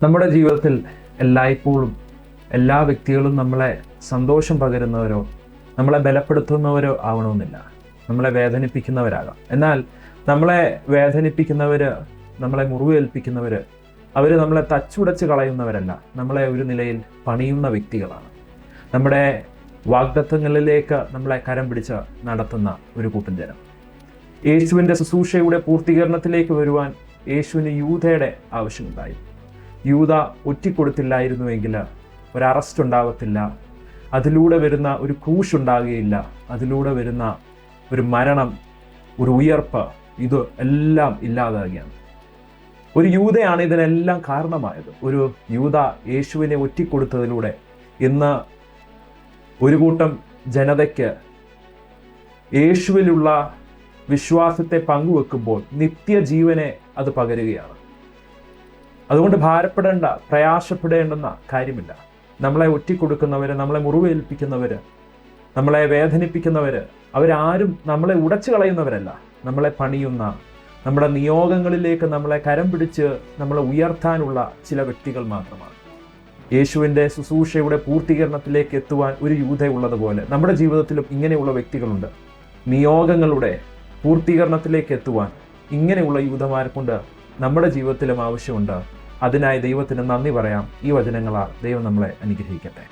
നമ്മുടെ ജീവിതത്തിൽ എല്ലായ്പ്പോഴും എല്ലാ വ്യക്തികളും നമ്മളെ സന്തോഷം പകരുന്നവരോ നമ്മളെ ബലപ്പെടുത്തുന്നവരോ ആവണമെന്നില്ല. നമ്മളെ വേദനിപ്പിക്കുന്നവരാകാം. എന്നാൽ നമ്മളെ വേദനിപ്പിക്കുന്നവർ, നമ്മളെ മുറിവേൽപ്പിക്കുന്നവർ, അവർ നമ്മളെ തച്ചുടച്ച് കളയുന്നവരല്ല, നമ്മളെ ഒരു നിലയിൽ പണിയുന്ന വ്യക്തികളാണ്. നമ്മുടെ വാഗ്ദത്തങ്ങളിലേക്ക് നമ്മളെ കരം പിടിച്ച് നടത്തുന്ന ഒരു കൂട്ടം ജനം. യേശുവിൻ്റെ ശുശ്രൂഷയുടെ പൂർത്തീകരണത്തിലേക്ക് വരുവാൻ യേശുവിന് യൂദയുടെ ആവശ്യമുണ്ടായി. യൂദ ഒറ്റിക്കൊടുത്തില്ലായിരുന്നുവെങ്കിൽ ഒരു അറസ്റ്റ് ഉണ്ടാകത്തില്ല, അതിലൂടെ വരുന്ന ഒരു ക്രൂശ് ഉണ്ടാകുകയില്ല, അതിലൂടെ വരുന്ന ഒരു മരണം, ഒരു ഉയർപ്പ്, ഇത് എല്ലാം ഇല്ലാതാകുകയാണ്. ഒരു യൂദയാണ് ഇതിനെല്ലാം കാരണമായത്. ഒരു യൂദ യേശുവിനെ ഒറ്റിക്കൊടുത്തതിലൂടെ ഇന്ന് ഒരു കൂട്ടം ജനതയ്ക്ക് യേശുവിലുള്ള വിശ്വാസത്തെ പങ്കുവെക്കുമ്പോൾ നിത്യജീവനെ അത് പകരുകയാണ്. അതുകൊണ്ട് ഭാരപ്പെടേണ്ട, പ്രയാസപ്പെടേണ്ടെന്ന കാര്യമില്ല. നമ്മളെ ഒറ്റിക്കൊടുക്കുന്നവർ, നമ്മളെ മുറിവേൽപ്പിക്കുന്നവർ, നമ്മളെ വേദനിപ്പിക്കുന്നവർ, അവരാരും നമ്മളെ ഉടച്ചു കളയുന്നവരല്ല. നമ്മളെ പണിയുന്ന, നമ്മുടെ നിയോഗങ്ങളിലേക്ക് നമ്മളെ കരം പിടിച്ച് നമ്മളെ ഉയർത്താനുള്ള ചില വ്യക്തികൾ മാത്രമാണ്. യേശുവിൻ്റെ ശുശ്രൂഷയുടെ പൂർത്തീകരണത്തിലേക്ക് എത്തുവാൻ ഒരു യൂദ ഉള്ളതുപോലെ നമ്മുടെ ജീവിതത്തിലും ഇങ്ങനെയുള്ള വ്യക്തികളുണ്ട്. നിയോഗങ്ങളുടെ പൂർത്തീകരണത്തിലേക്ക് എത്തുവാൻ ഇങ്ങനെയുള്ള യൂദമാരെ കൊണ്ട് നമ്മുടെ ജീവിതത്തിലും ആവശ്യമുണ്ട്. അതിനായി ദൈവത്തിന് നന്ദി പറയാം. ഈ വചനങ്ങളാൽ ദൈവം നമ്മളെ അനുഗ്രഹിക്കട്ടെ.